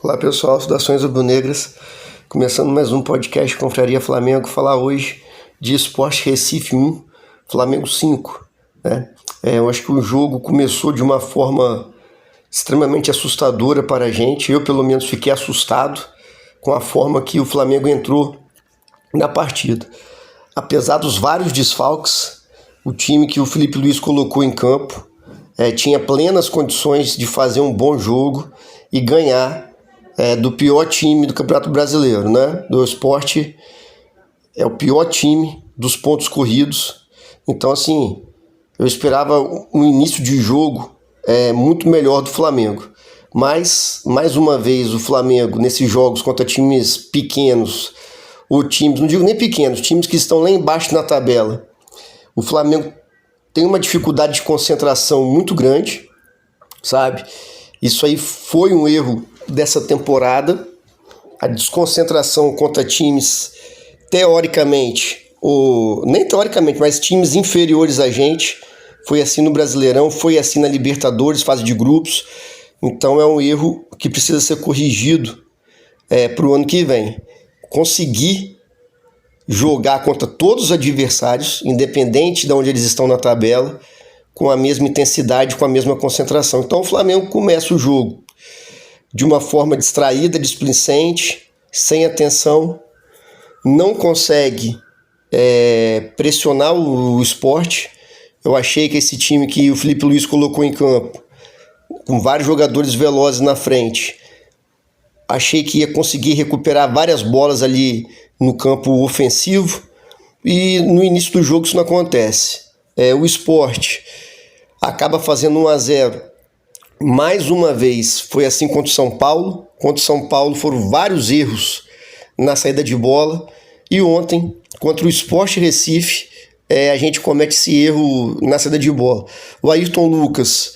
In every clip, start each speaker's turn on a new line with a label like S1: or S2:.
S1: Olá pessoal, saudações rubro-negras, começando mais um podcast Confraria Flamengo, falar hoje de Sport Recife 1, Flamengo 5, né? Eu acho que o jogo começou de uma forma extremamente assustadora para a gente, eu pelo menos fiquei assustado com a forma que o Flamengo entrou na partida. Apesar dos vários desfalques, o time que o Felipe Luiz colocou em campo tinha plenas condições de fazer um bom jogo e ganhar do pior time do Campeonato Brasileiro, né? Do Sport é o pior time dos pontos corridos. Então, assim, eu esperava um início de jogo muito melhor do Flamengo. Mas, mais uma vez, o Flamengo, nesses jogos contra times pequenos, ou times, não digo nem pequenos, times que estão lá embaixo na tabela, o Flamengo tem uma dificuldade de concentração muito grande, sabe? Isso aí foi um erro dessa temporada, a desconcentração contra times teoricamente, ou nem teoricamente, mas times inferiores a gente. Foi assim no Brasileirão, foi assim na Libertadores, fase de grupos. Então é um erro que precisa ser corrigido para o ano que vem. Conseguir jogar contra todos os adversários, independente de onde eles estão na tabela, com a mesma intensidade, com a mesma concentração. Então o Flamengo começa o jogo de uma forma distraída, displicente, sem atenção, não consegue pressionar o Sport. Eu achei que esse time que o Felipe Luiz colocou em campo, com vários jogadores velozes na frente, achei que ia conseguir recuperar várias bolas ali no campo ofensivo, e no início do jogo isso não acontece. O Sport acaba fazendo 1-0. Mais uma vez, foi assim contra o São Paulo. Contra o São Paulo foram vários erros na saída de bola. E ontem, contra o Sport Recife, a gente comete esse erro na saída de bola. O Ayrton Lucas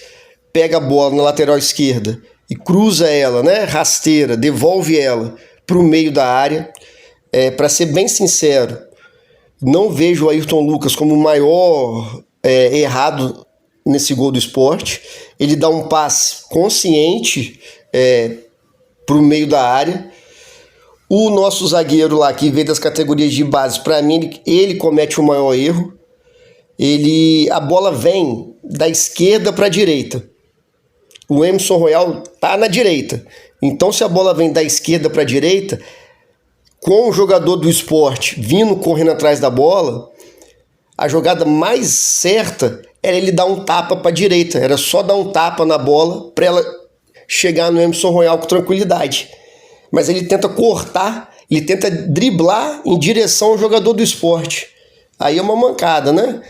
S1: pega a bola na lateral esquerda e cruza ela, né, rasteira, devolve ela para o meio da área. Para ser bem sincero, não vejo o Ayrton Lucas como o maior errado nesse gol do Sport. Ele dá um passe consciente para o meio da área. O nosso zagueiro lá, que veio das categorias de base, para mim, ele comete o maior erro. A bola vem da esquerda para a direita. O Emerson Royal tá na direita. Então, se a bola vem da esquerda para a direita, com o jogador do Sport vindo correndo atrás da bola, a jogada mais certa era ele dar um tapa para a direita. Era só dar um tapa na bola para ela chegar no Emerson Royal com tranquilidade. Mas ele tenta cortar, ele tenta driblar em direção ao jogador do Sport. Aí é uma mancada, né?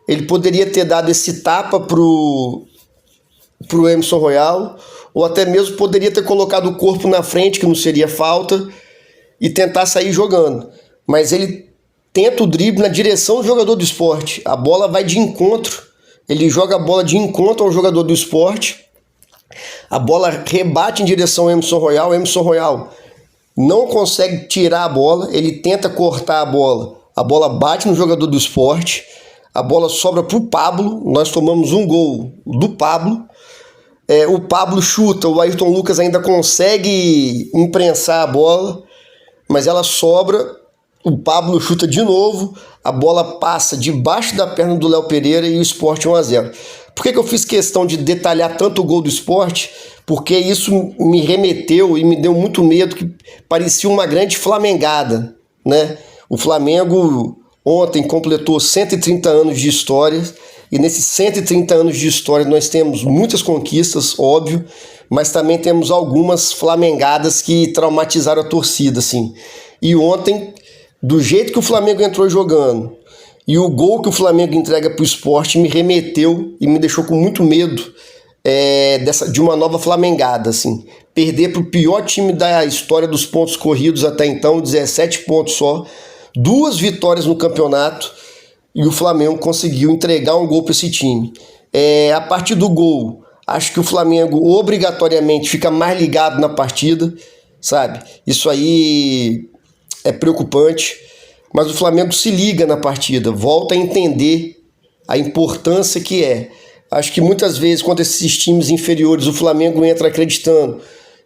S1: Ele poderia ter dado esse tapa pro Emerson Royal, ou até mesmo poderia ter colocado o corpo na frente, que não seria falta, e tentar sair jogando. Mas ele tenta o drible na direção do jogador do Sport. A bola vai de encontro. Ele joga a bola de encontro ao jogador do Sport. A bola rebate em direção ao Emerson Royal. O Emerson Royal não consegue tirar a bola. Ele tenta cortar a bola. A bola bate no jogador do Sport. A bola sobra para o Pablo. Nós tomamos um gol do Pablo. O Pablo chuta. O Ayrton Lucas ainda consegue imprensar a bola, mas ela sobra. O Pablo chuta de novo, a bola passa debaixo da perna do Léo Pereira e o Sport 1-0. Por que eu fiz questão de detalhar tanto o gol do Sport? Porque isso me remeteu e me deu muito medo, que parecia uma grande flamengada, né? O Flamengo ontem completou 130 anos de história, e nesses 130 anos de história nós temos muitas conquistas, óbvio, mas também temos algumas flamengadas que traumatizaram a torcida, assim. E ontem, do jeito que o Flamengo entrou jogando e o gol que o Flamengo entrega para o Sport, me remeteu e me deixou com muito medo de uma nova flamengada, assim. Perder para o pior time da história dos pontos corridos até então, 17 pontos só, 2 vitórias no campeonato, e o Flamengo conseguiu entregar um gol para esse time. A partir do gol, acho que o Flamengo obrigatoriamente fica mais ligado na partida, sabe? Isso aí é preocupante, mas o Flamengo se liga na partida, volta a entender a importância que é. Acho que muitas vezes, contra esses times inferiores, o Flamengo entra acreditando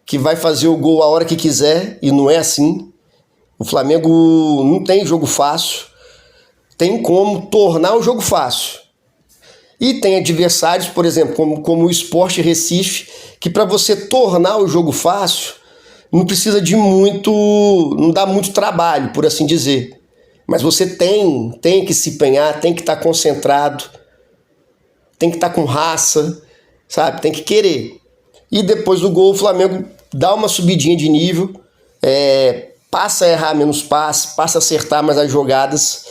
S1: que vai fazer o gol a hora que quiser, e não é assim. O Flamengo não tem jogo fácil, tem como tornar o jogo fácil. E tem adversários, por exemplo, como o Sport Recife, que para você tornar o jogo fácil, não precisa de muito, não dá muito trabalho, por assim dizer. Mas você tem que se empenhar, tem que estar concentrado, tem que estar com raça, sabe? Tem que querer. E depois do gol, o Flamengo dá uma subidinha de nível, passa a errar menos passe, passa a acertar mais as jogadas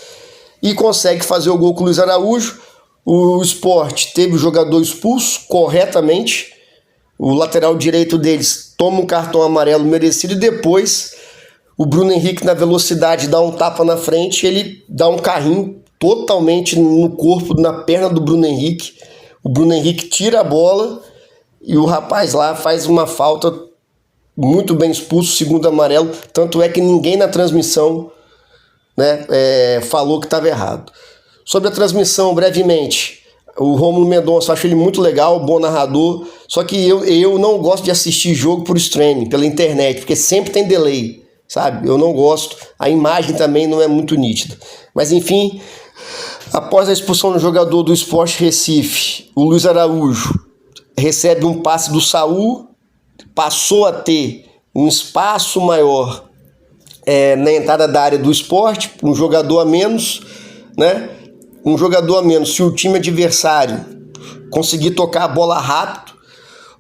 S1: e consegue fazer o gol com o Luiz Araújo. O Sport teve o jogador expulso corretamente, o lateral direito deles toma um cartão amarelo merecido e depois o Bruno Henrique, na velocidade, dá um tapa na frente, ele dá um carrinho totalmente no corpo, na perna do Bruno Henrique. O Bruno Henrique tira a bola e o rapaz lá faz uma falta, muito bem expulso, segundo amarelo, tanto é que ninguém na transmissão, né, falou que estava errado. Sobre a transmissão, brevemente, o Rômulo Mendonça, acho ele muito legal, bom narrador, só que eu não gosto de assistir jogo por streaming, pela internet, porque sempre tem delay, sabe? Eu não gosto, a imagem também não é muito nítida. Mas enfim, após a expulsão do jogador do Sport Recife, o Luiz Araújo recebe um passe do Saul, passou a ter um espaço maior na entrada da área do Sport, um jogador a menos, né? Um jogador a menos, se o time adversário conseguir tocar a bola rápido,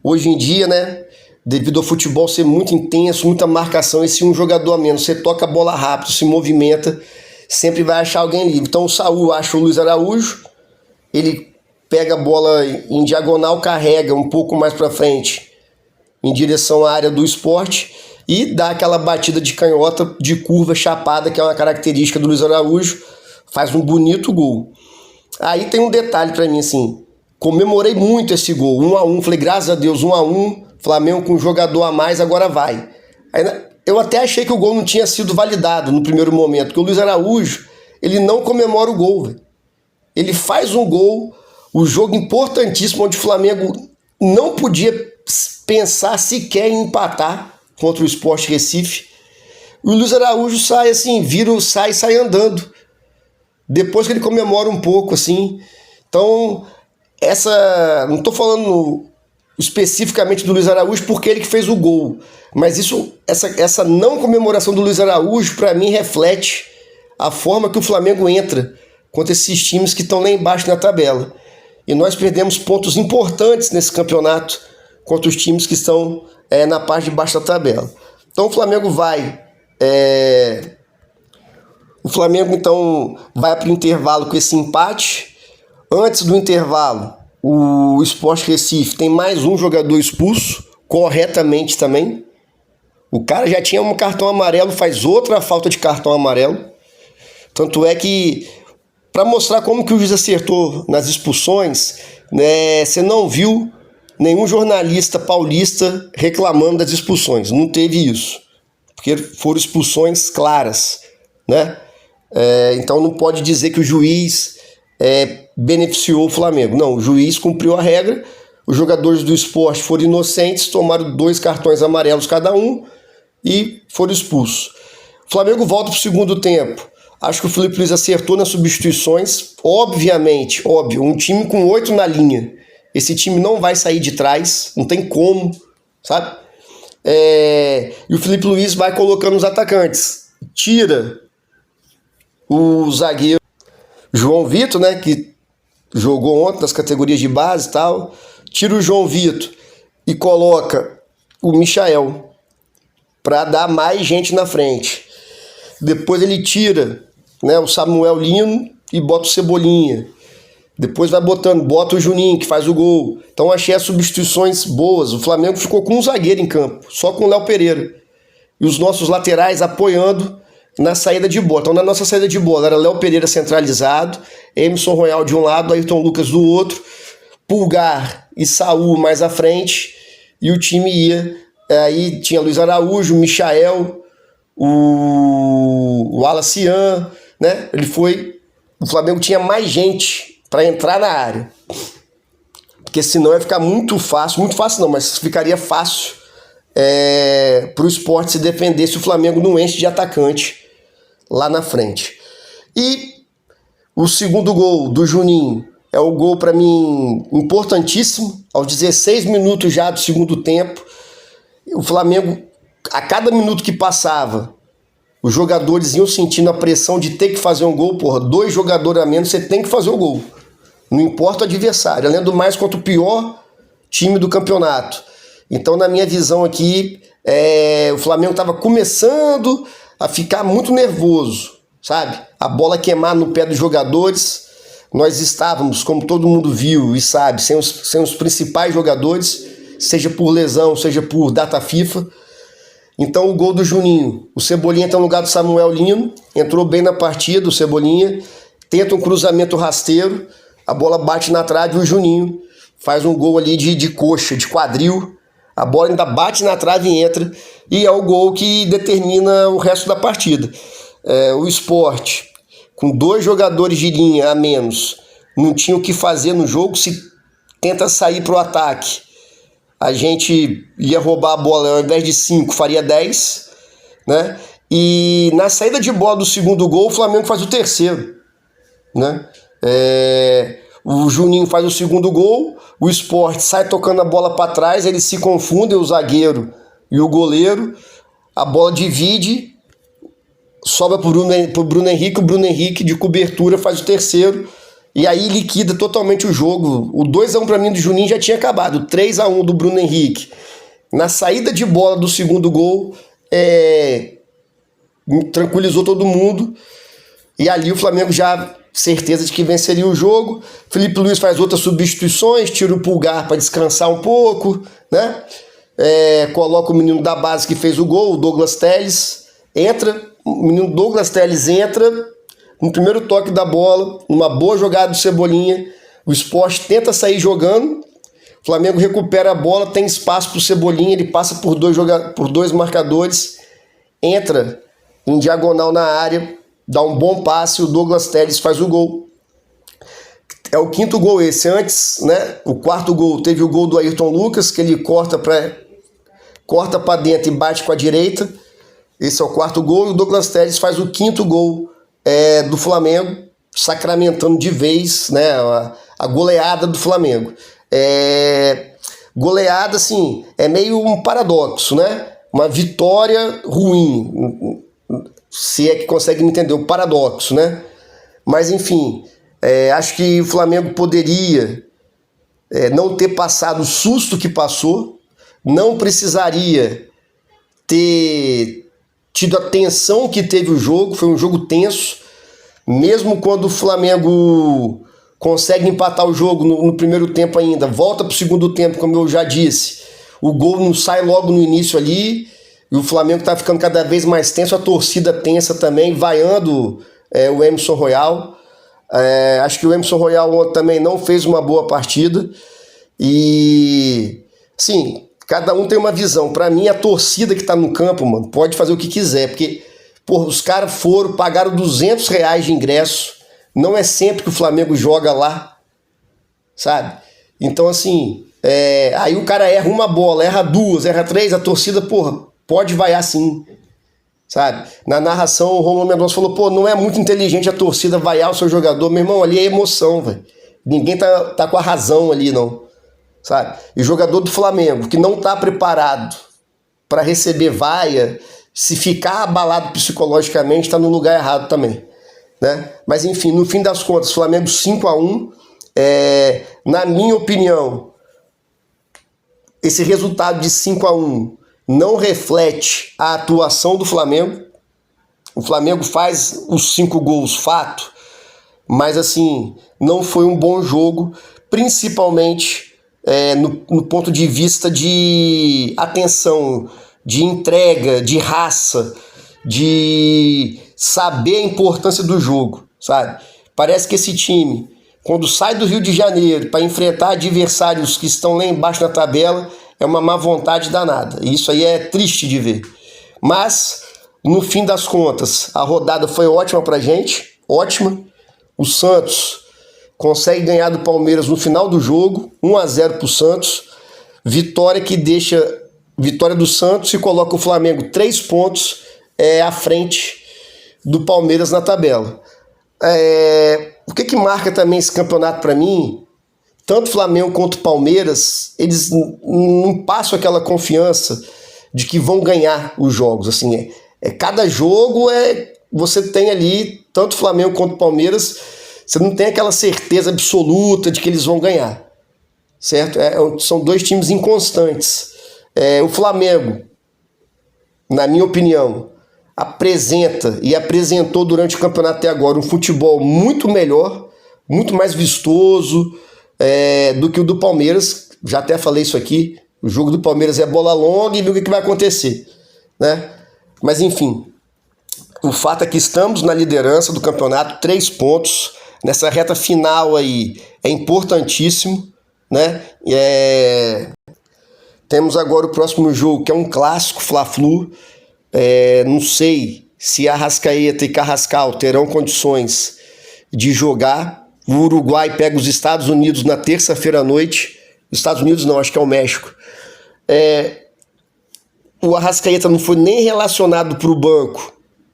S1: hoje em dia, né, devido ao futebol ser muito intenso, muita marcação, e se um jogador a menos, você toca a bola rápido, se movimenta, sempre vai achar alguém livre. Então o Saul acha o Luiz Araújo, ele pega a bola em diagonal, carrega um pouco mais para frente, em direção à área do Sport, e dá aquela batida de canhota, de curva chapada, que é uma característica do Luiz Araújo, faz um bonito gol. Aí tem um detalhe para mim, assim, comemorei muito esse gol, 1-1, falei, graças a Deus, 1-1, Flamengo com um jogador a mais, agora vai. Aí, eu até achei que o gol não tinha sido validado no primeiro momento, porque o Luiz Araújo, ele não comemora o gol, véio. Ele faz um gol, o jogo importantíssimo, onde o Flamengo não podia pensar sequer em empatar contra o Sport Recife. O Luiz Araújo sai assim, sai andando. Depois que ele comemora um pouco, assim. Então, não estou falando especificamente do Luiz Araújo porque ele que fez o gol. Mas essa não comemoração do Luiz Araújo, para mim, reflete a forma que o Flamengo entra contra esses times que estão lá embaixo na tabela. E nós perdemos pontos importantes nesse campeonato contra os times que estão na parte de baixo da tabela. Então o Flamengo vai... O Flamengo, então, vai para o intervalo com esse empate. Antes do intervalo, o Sport Recife tem mais um jogador expulso, corretamente também. O cara já tinha um cartão amarelo, faz outra falta de cartão amarelo. Tanto é que, para mostrar como que o juiz acertou nas expulsões, né, você não viu nenhum jornalista paulista reclamando das expulsões. Não teve isso, porque foram expulsões claras, né? Então não pode dizer que o juiz beneficiou o Flamengo. Não, o juiz cumpriu a regra, os jogadores do Sport foram inocentes, tomaram 2 cartões amarelos cada um e foram expulsos. O Flamengo volta para o segundo tempo. Acho que o Felipe Luiz acertou nas substituições. Obviamente, um time com 8 na linha, esse time não vai sair de trás, não tem como, sabe? E o Felipe Luiz vai colocando os atacantes. Tira o zagueiro João Vitor, né, que jogou ontem nas categorias de base e tal, tira o João Vitor e coloca o Michael para dar mais gente na frente. Depois ele tira, né, o Samuel Lino e bota o Cebolinha. Depois vai bota o Juninho, que faz o gol. Então achei as substituições boas. O Flamengo ficou com um zagueiro em campo, só com o Léo Pereira. E os nossos laterais apoiando na saída de bola. Então, na nossa saída de bola, era Léo Pereira centralizado, Emerson Royal de um lado, Ayrton Lucas do outro, Pulgar e Saul mais à frente, e o time ia. Aí tinha Luiz Araújo, Michael, o Alacian, né? O Flamengo tinha mais gente para entrar na área. Porque senão ia ficar muito fácil não, mas ficaria fácil para o Sport se defender se o Flamengo não enche de atacante lá na frente. E o segundo gol do Juninho é um gol para mim importantíssimo, aos 16 minutos já do segundo tempo. O Flamengo, a cada minuto que passava, os jogadores iam sentindo a pressão de ter que fazer um gol. Porra, 2 jogadores a menos, você tem que fazer o gol. Não importa o adversário, além do mais contra o pior time do campeonato. Então, na minha visão aqui, o Flamengo estava começando a ficar muito nervoso, sabe? A bola queimar no pé dos jogadores. Nós estávamos, como todo mundo viu e sabe, sem os principais jogadores, seja por lesão, seja por data FIFA. Então o gol do Juninho, o Cebolinha está no lugar do Samuel Lino, entrou bem na partida, o Cebolinha, tenta um cruzamento rasteiro, a bola bate na trave e o Juninho faz um gol ali de coxa, de quadril, a bola ainda bate na trave e entra, e é o gol que determina o resto da partida. O Sport, com 2 jogadores de linha a menos, não tinha o que fazer no jogo, se tenta sair para o ataque. A gente ia roubar a bola, ao invés de 5, faria 10, né? E na saída de bola do segundo gol, o Flamengo faz o terceiro, né? O Juninho faz o segundo gol, o Sport sai tocando a bola para trás, eles se confundem, o zagueiro e o goleiro, a bola divide, sobra para o Bruno Henrique, o Bruno Henrique de cobertura faz o terceiro, e aí liquida totalmente o jogo. O 2-1 para mim do Juninho já tinha acabado. O 3-1 do Bruno Henrique. Na saída de bola do segundo gol, tranquilizou todo mundo. E ali o Flamengo já certeza de que venceria o jogo. Felipe Luiz faz outras substituições, tira o Pulgar para descansar um pouco, né? Coloca o menino da base que fez o gol, o Douglas Telles. O menino Douglas Telles entra. No primeiro toque da bola, numa boa jogada do Cebolinha, o Sport tenta sair jogando, o Flamengo recupera a bola, tem espaço para o Cebolinha, ele passa por 2 marcadores, entra em diagonal na área, dá um bom passe, o Douglas Telles faz o gol. É o 5º gol esse. Antes, né, o 4º gol, teve o gol do Ayrton Lucas, que ele corta para dentro e bate com a direita. Esse é o 4º gol, e o Douglas Telles faz o 5º gol do Flamengo, sacramentando de vez, né, a goleada do Flamengo. Goleada, assim, é meio um paradoxo, né? Uma vitória ruim, se é que consegue me entender, o paradoxo, né? Mas, enfim, acho que o Flamengo poderia não ter passado o susto que passou, não precisaria ter tido a tensão que teve o jogo, foi um jogo tenso, mesmo quando o Flamengo consegue empatar o jogo no primeiro tempo ainda, volta para o segundo tempo, como eu já disse, o gol não sai logo no início ali, e o Flamengo está ficando cada vez mais tenso, a torcida tensa também, vaiando o Emerson Royal. Acho que o Emerson Royal ontem também não fez uma boa partida, e sim, cada um tem uma visão. Pra mim, a torcida que tá no campo, mano, pode fazer o que quiser, porque, porra, os caras pagaram R$200 de ingresso, não é sempre que o Flamengo joga lá, sabe? Então, assim, aí o cara erra uma bola, erra 2, erra 3, a torcida, porra, pode vaiar sim, sabe? Na narração, o Romulo Mendonça falou, pô, não é muito inteligente a torcida vaiar o seu jogador. Meu irmão, ali é emoção, velho. Ninguém tá com a razão ali, não. Sabe? E jogador do Flamengo que não está preparado para receber vaia, se ficar abalado psicologicamente, está no lugar errado também, né? Mas enfim, no fim das contas, Flamengo 5-1, na minha opinião, esse resultado de 5-1 não reflete a atuação do Flamengo. O Flamengo faz os 5 gols, fato, mas assim, não foi um bom jogo, principalmente no ponto de vista de atenção, de entrega, de raça, de saber a importância do jogo, sabe? Parece que esse time, quando sai do Rio de Janeiro para enfrentar adversários que estão lá embaixo na tabela, é uma má vontade danada. E isso aí é triste de ver. Mas, no fim das contas, a rodada foi ótima pra gente, ótima. O Santos consegue ganhar do Palmeiras no final do jogo, 1-0 pro Santos. Vitória que deixa vitória do Santos e coloca o Flamengo 3 pontos à frente do Palmeiras na tabela. O que marca também esse campeonato para mim? Tanto o Flamengo quanto o Palmeiras, eles não passam aquela confiança de que vão ganhar os jogos. Assim, cada jogo você tem ali, tanto o Flamengo quanto o Palmeiras, você não tem aquela certeza absoluta de que eles vão ganhar, certo? São dois times inconstantes. O Flamengo, na minha opinião, apresenta e apresentou durante o campeonato até agora um futebol muito melhor, muito mais vistoso do que o do Palmeiras. Já até falei isso aqui, o jogo do Palmeiras é bola longa e viu o que vai acontecer, né? Mas enfim, o fato é que estamos na liderança do campeonato, 3 pontos, nessa reta final aí é importantíssimo, né? Temos agora o próximo jogo, que é um clássico, Fla-Flu. Não sei se Arrascaeta e Carrascal terão condições de jogar. O Uruguai pega os Estados Unidos na terça-feira à noite. Estados Unidos não, acho que é o México. O Arrascaeta não foi nem relacionado para o banco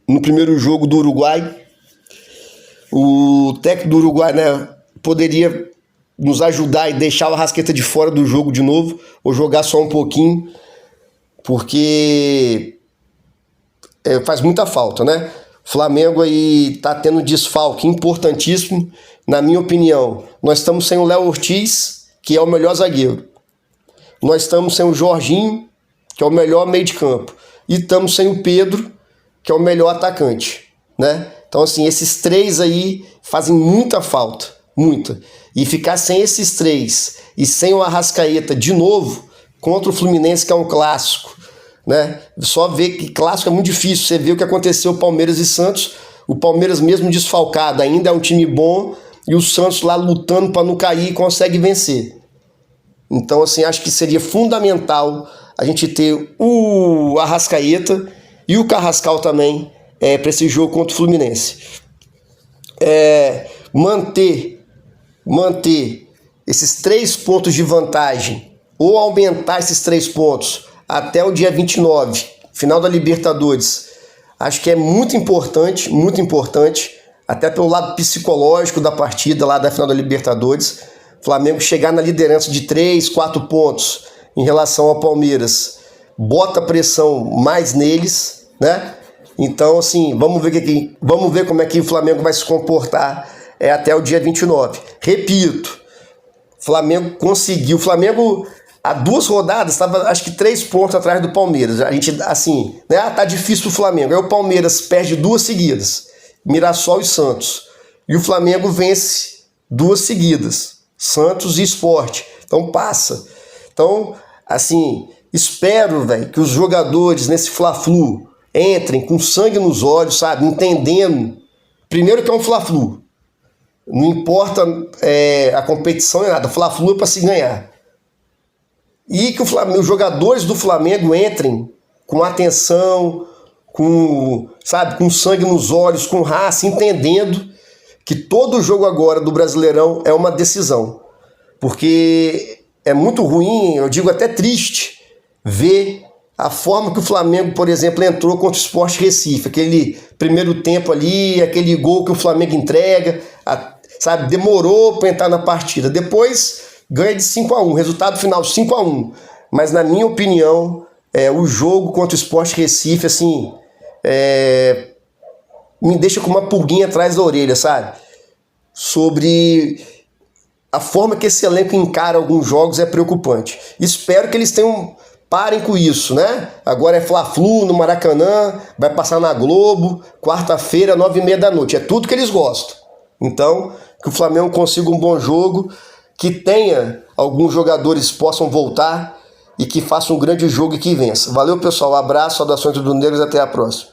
S1: no primeiro jogo do Uruguai. O técnico do Uruguai, né, poderia nos ajudar e deixar o Arrascaeta de fora do jogo de novo, ou jogar só um pouquinho, porque faz muita falta, né? O Flamengo aí tá tendo um desfalque importantíssimo, na minha opinião. Nós estamos sem o Léo Ortiz, que é o melhor zagueiro. Nós estamos sem o Jorginho, que é o melhor meio de campo. E estamos sem o Pedro, que é o melhor atacante, né? Então, assim, esses 3 aí fazem muita falta, muita. E ficar sem esses 3 e sem o Arrascaeta de novo contra o Fluminense, que é um clássico, né? Só ver que clássico é muito difícil. Você vê o que aconteceu Palmeiras e Santos. O Palmeiras, mesmo desfalcado, ainda é um time bom, e o Santos lá lutando para não cair consegue vencer. Então, assim, acho que seria fundamental a gente ter o Arrascaeta e o Carrascal também para esse jogo contra o Fluminense. Manter esses 3 pontos de vantagem ou aumentar esses 3 pontos até o dia 29, final da Libertadores, acho que é muito importante, até pelo lado psicológico da partida lá da final da Libertadores. Flamengo chegar na liderança de 3, 4 pontos em relação ao Palmeiras, bota pressão mais neles, né? Então, assim, vamos ver como é que o Flamengo vai se comportar até o dia 29. Repito, Flamengo conseguiu. O Flamengo, há 2 rodadas, estava acho que 3 pontos atrás do Palmeiras. A gente, assim, né? Tá difícil pro Flamengo. Aí o Palmeiras perde 2 seguidas, Mirassol e Santos. E o Flamengo vence 2 seguidas, Santos e Sport. Então passa. Então, assim, espero, velho, que os jogadores nesse Fla-Flu entrem com sangue nos olhos, sabe? Entendendo, primeiro, que é um Fla-Flu. Não importa a competição nem nada. Fla-Flu é para se ganhar. E que os jogadores do Flamengo entrem com atenção, com sangue nos olhos, com raça, entendendo que todo jogo agora do Brasileirão é uma decisão. Porque é muito ruim, eu digo até triste, ver a forma que o Flamengo, por exemplo, entrou contra o Sport Recife. Aquele primeiro tempo ali, aquele gol que o Flamengo entrega, demorou para entrar na partida. Depois ganha de 5-1, resultado final 5-1. Mas na minha opinião, o jogo contra o Sport Recife, assim, me deixa com uma pulguinha atrás da orelha, sabe? Sobre a forma que esse elenco encara alguns jogos é preocupante. Espero que eles parem com isso, né? Agora é Fla-Flu no Maracanã, vai passar na Globo, quarta-feira, 9h30 da noite. É tudo que eles gostam. Então, que o Flamengo consiga um bom jogo, que tenha alguns jogadores que possam voltar e que faça um grande jogo e que vença. Valeu, pessoal. Abraço, saudações do Negros, até a próxima.